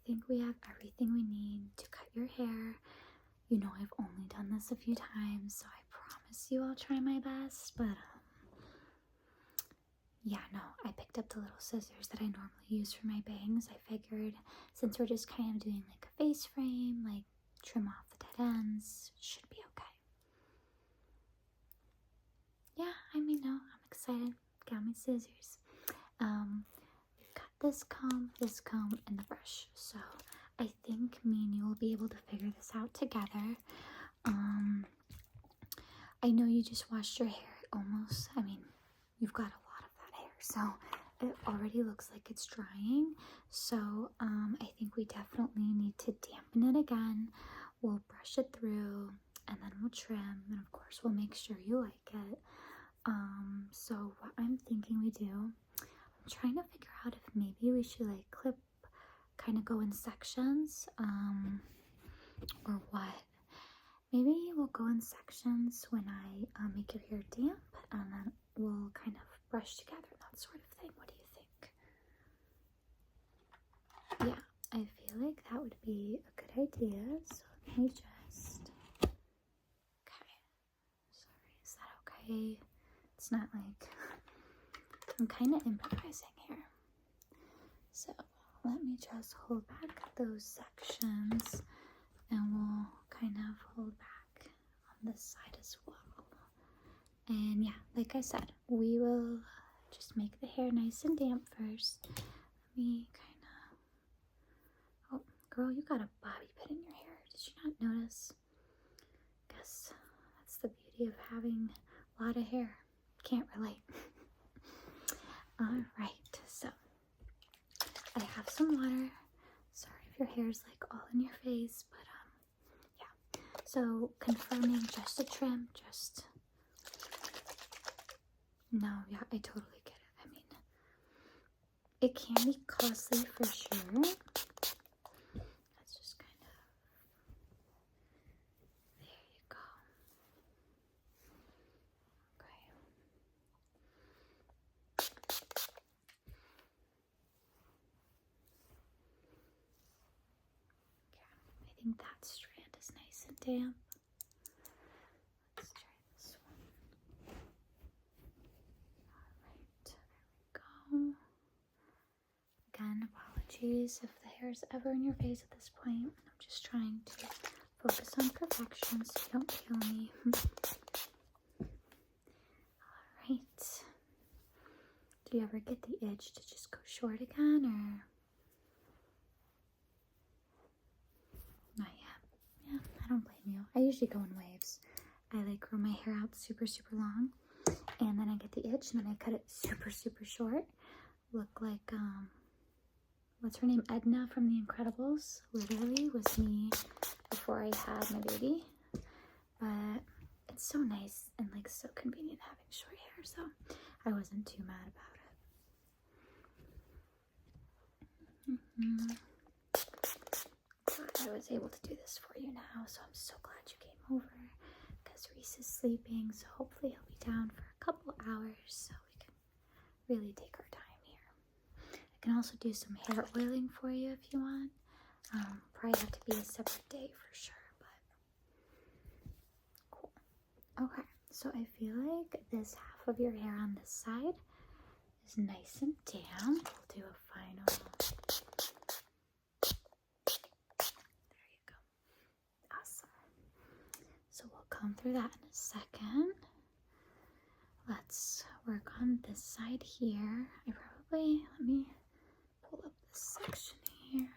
think we have everything we need to cut your hair. You know, I've only done this a few times, so I promise you I'll try my best, but yeah, no, I picked up the little scissors that I normally use for my bangs. I figured since we're just kind of doing like a face frame, like trim off the dead ends, should be okay. Yeah, I mean, no, I'm excited. Got my scissors. We've got this comb, and the brush. So I think me and you will be able to figure this out together. I know you just washed your hair almost. I mean, you've got a lot of that hair, so it already looks like it's drying. So I think we definitely need to dampen it again. We'll brush it through, and then we'll trim, and of course we'll make sure you like it. So what I'm thinking we do, I'm trying to figure out if maybe we should like clip, kind of go in sections, or what. Maybe we'll go in sections when I make your hair damp, and then we'll kind of brush together, that sort of thing. What do you think? Yeah, I feel like that would be a good idea. So let me just, okay, sorry, is that okay? It's not like, I'm kind of improvising here. So let me just hold back those sections, and we'll kind of hold back on this side as well. And yeah, like I said, we will just make the hair nice and damp first. Let me kind of, oh girl, you got a bobby pin in your hair. Did you not notice? Guess that's the beauty of having a lot of hair. Can't relate. All right, so I have some water. Sorry if your hair is like all in your face, but yeah. So confirming just a trim, just, no, yeah, I totally get it. I mean, it can be costly for sure. Let's just kind of, there you go. I think that strand is nice and damp. Let's try this one. Alright, there we go. Again, apologies if the hair is ever in your face at this point. I'm just trying to focus on perfection so you don't kill me. Alright. Do you ever get the itch to just go short again, or? Not yet. Yeah, I don't blame you. I usually go in waves. I like grow my hair out super long, and then I get the itch, and then I cut it super short. Look like, what's her name? Edna from The Incredibles. Literally was me before I had my baby. But it's so nice and like so convenient having short hair, so I wasn't too mad about it. I was able to do this for you now, so I'm so glad you came over, because Reese is sleeping, so hopefully he'll be down for a couple hours so we can really take our time here. I can also do some hair oiling for you if you want. Probably have to be a separate day for sure, but cool. Okay, so I feel like this half of your hair on this side is nice and damp. We'll do a final, so we'll comb through that in a second. Let's work on this side here. Let me pull up this section here.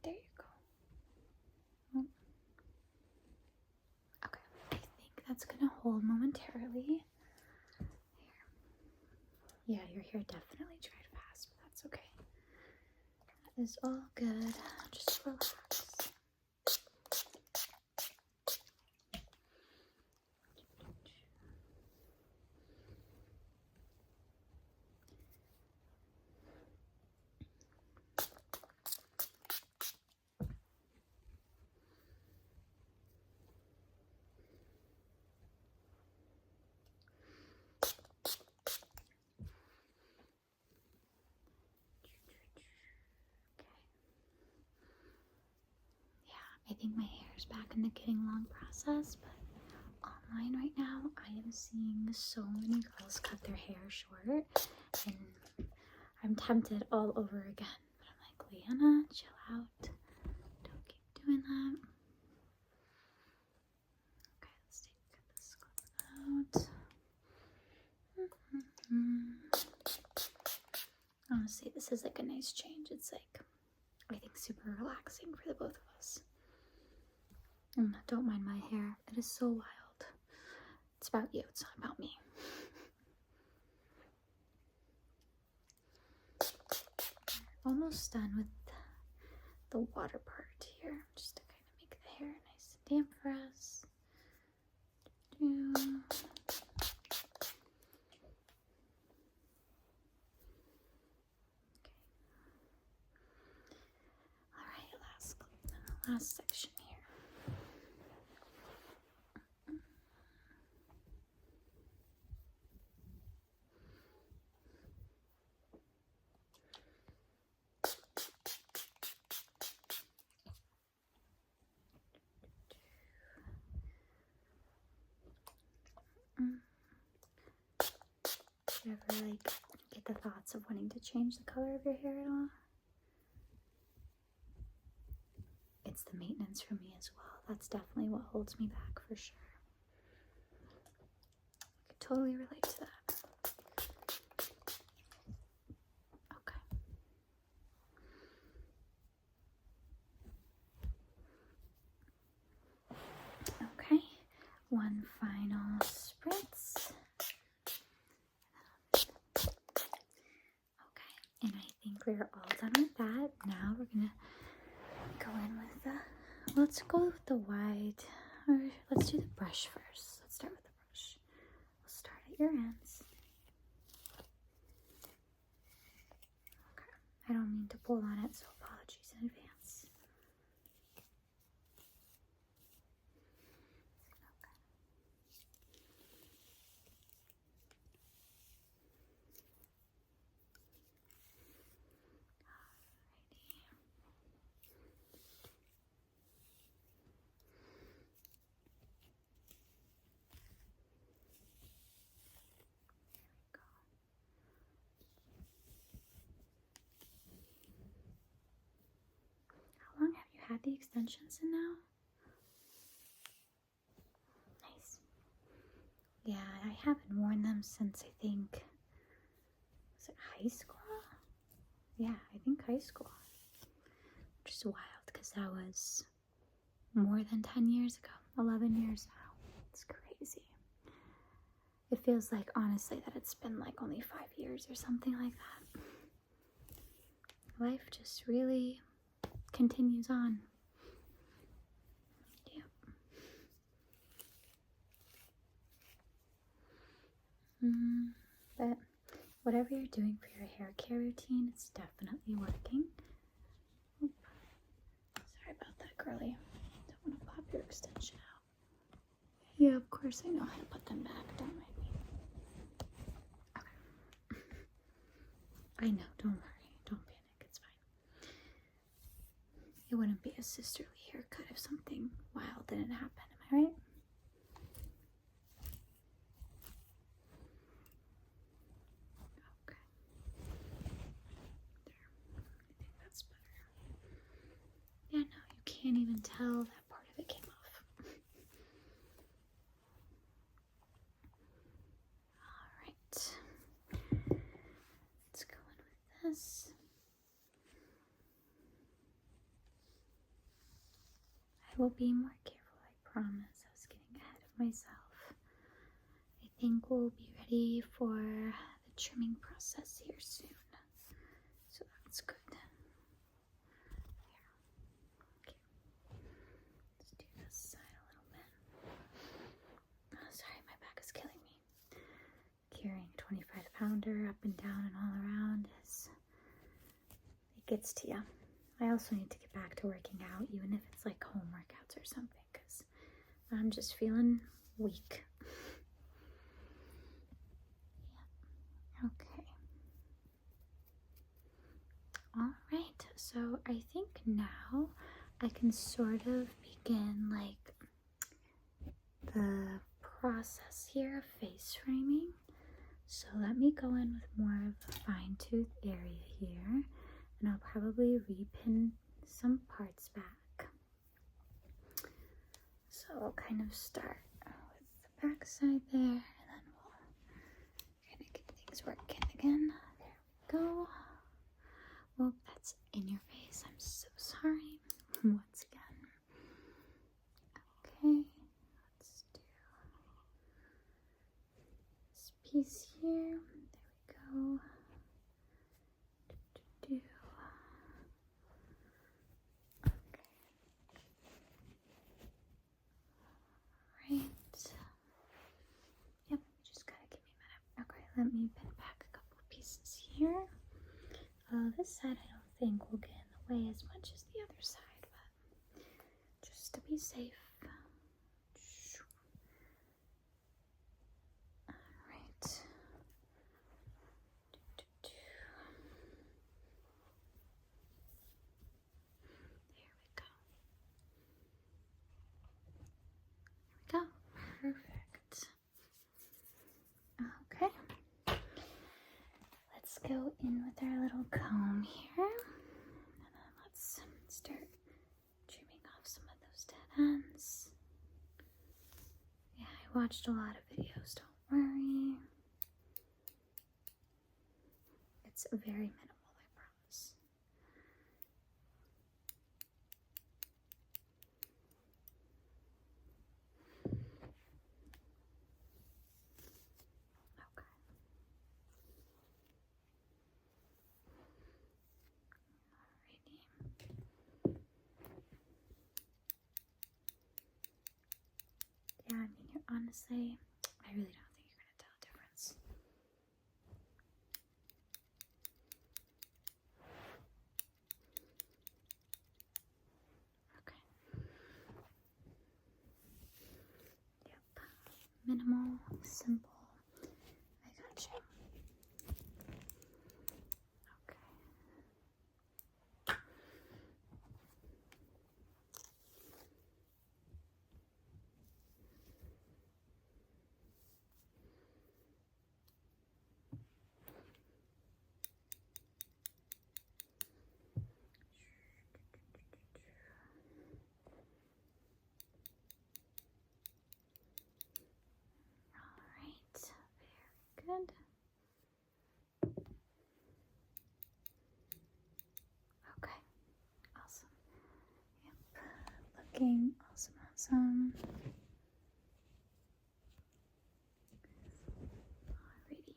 There you go. Oh. Okay, I think that's gonna hold momentarily. Here. Yeah, your hair definitely dried fast, but that's okay. That is all good. Just relax. I think my hair is back in the getting long process, but online right now, I am seeing so many girls cut their hair short, and I'm tempted all over again. But I'm like, Leanna, chill out. Don't keep doing that. Okay, let's take this out. Honestly, this is like a nice change. It's like, I think, super relaxing for the both of us. And don't mind my hair. It is so wild. It's about you. It's not about me. Almost done with the water part here, just to kind of make the hair nice and damp for us. Last section here. Do you ever like get the thoughts of wanting to change the color of your hair at all? It's the maintenance for me as well. That's definitely what holds me back for sure. I could totally relate to that. Okay. Okay, one final spritz. Okay, and I think we're all done with that. Now we're gonna go in with the, let's go with the white, or let's do the brush first. Let's start with the brush. We'll start at your ends. Okay, I don't mean to pull on it, so apologies in advance. How long have you had the extensions in now? Nice. Yeah, I haven't worn them since I think, was it high school? Yeah, I think high school. Which is wild because that was more than 10 years ago, 11 years now. It's crazy. It feels like, honestly, that it's been like only 5 years or something like that. Life just really continues on. Yeah. But whatever you're doing for your hair care routine, it's definitely working. Oop. Sorry about that, girly. Don't want to pop your extension out. Yeah, of course I know how to put them back. Don't mind me. Okay. I know, don't worry. Don't panic. It's fine. It wouldn't be a sisterly haircut if something wild didn't happen. Am I right? Okay. There. I think that's better. Yeah, no, you can't even tell that part of it came off. Alright. Let's go in with this. I will be more careful, I promise. I was getting ahead of myself. I think we'll be ready for the trimming process here soon. So that's good. Here. Okay. Let's do this side a little bit. Oh, sorry, my back is killing me. Carrying a 25-pounder up and down and all around it gets to you. I also need to get back to working out, even if it's like home workouts or something, because I'm just feeling weak. Yeah. Okay. All right. So I think now I can sort of begin like the process here of face framing. So let me go in with more of a fine tooth area here, and I'll probably repin some parts back. So I'll kind of start with the back side there, and then we'll kind of get things working again. There we go. Well, that's in your face. I'm so sorry. Once again. Okay, let's do this piece here. There we go. Okay. Right. Yep, just gotta give me a minute. Okay, let me pin back a couple pieces here. This side I don't think will get in the way as much as the other side, but just to be safe. Alright. There we go. Perfect. Okay. Let's go in with our little comb here. And then let's start trimming off some of those dead ends. Yeah, I watched a lot of videos, don't worry. It's very minimal, I promise. Okay. Alrighty. Yeah, I mean, honestly, I really don't think you're gonna tell a difference. Okay. Yep. Minimal, simple. I got you. Okay. Alright, very good. Okay, awesome. Yep, looking awesome, awesome. Alrighty.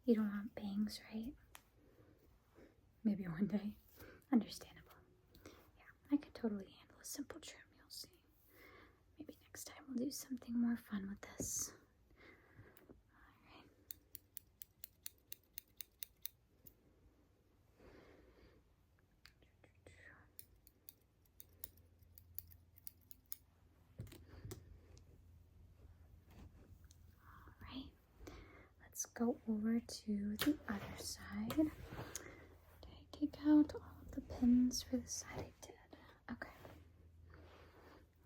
You don't want bangs, right? Maybe one day. Understandable. Yeah, I could totally handle a simple trim, you'll see. Maybe next time we'll do something more fun with this. Alright, let's go over to the other side. Did I take out all of the pins for the side I did? Okay.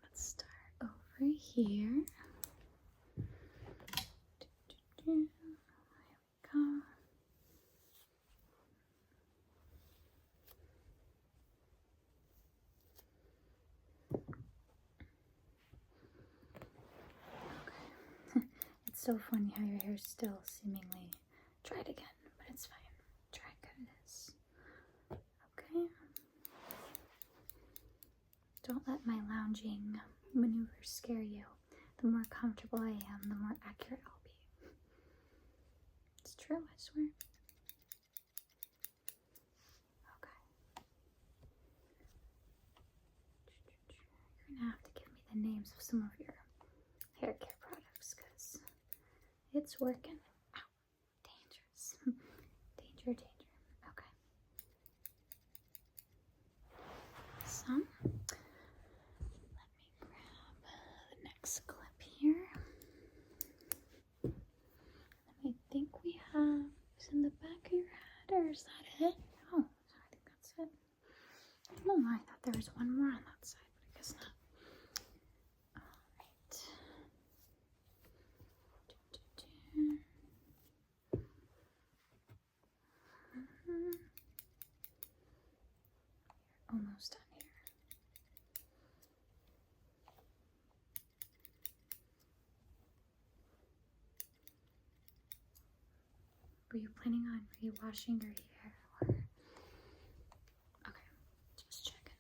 Let's start over here. There we go. Okay. It's so funny how your hair's still seemingly dried again, but it's fine. Dry good it is. Okay. Don't let my lounging maneuvers scare you. The more comfortable I am, the more accurate I'll be. It's true, I swear. Okay. You're gonna have to give me the names of some of your hair care products, because it's working. Ow. Dangerous. Danger, danger. Okay. So, let me grab the next clip here. I think we have, it's in the back. is that it? Oh, I think that's it. Oh, I thought there was one more on that side, but I guess not. Alright. Almost done here. Were you planning on re-washing your hair? Or... Okay, just checking.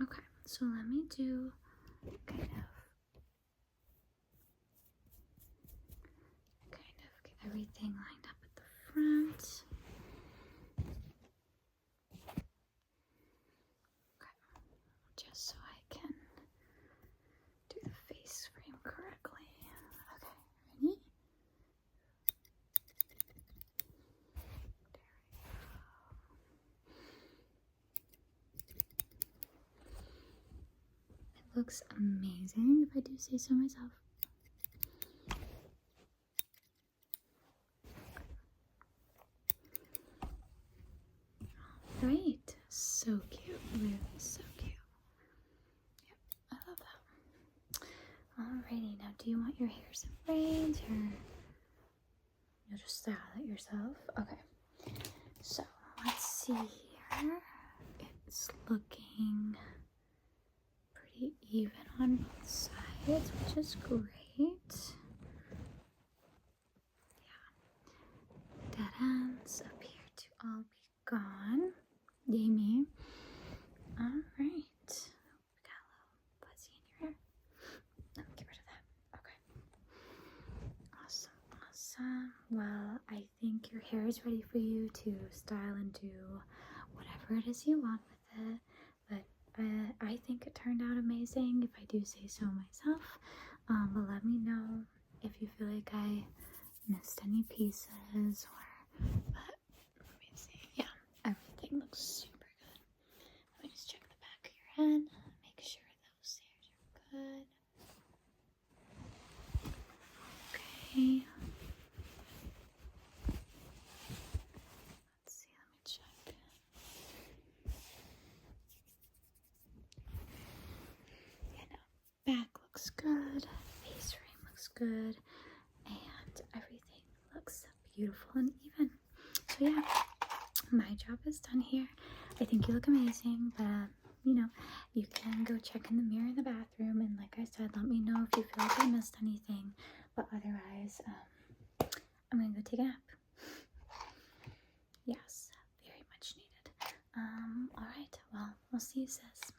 Okay, so let me do kind of get everything lined up at the front. Okay, just so I can do the face frame correctly. Okay, ready? It looks amazing, if I do say so myself. Great, so cute, really so cute. Yep, I love that. Alrighty, now do you want your hair some braids or you'll just style it yourself? Okay, so let's see here. It's looking pretty even on both sides, which is great. Yeah, dead ends appear to all be gone. Yay me. Alright. We got a little fuzzy in your hair. Let me get rid of that. Okay. Awesome. Well, I think your hair is ready for you to style and do whatever it is you want with it. But I think it turned out amazing, if I do say so myself. But let me know if you feel like I missed any pieces or... But let me see. Yeah, everything looks super good. Let me just check the back of your head. Make sure those hairs are good. Okay. Let's see, let me check. Yeah, no. Back looks good. Face frame looks good. And everything looks beautiful and even. So yeah, my job is done here. I think you look amazing, but you know, you can go check in the mirror in the bathroom, and like I said, let me know if you feel like I missed anything. But otherwise, I'm gonna go take a nap. Yes, very much needed. Alright, well, we'll see you, sis.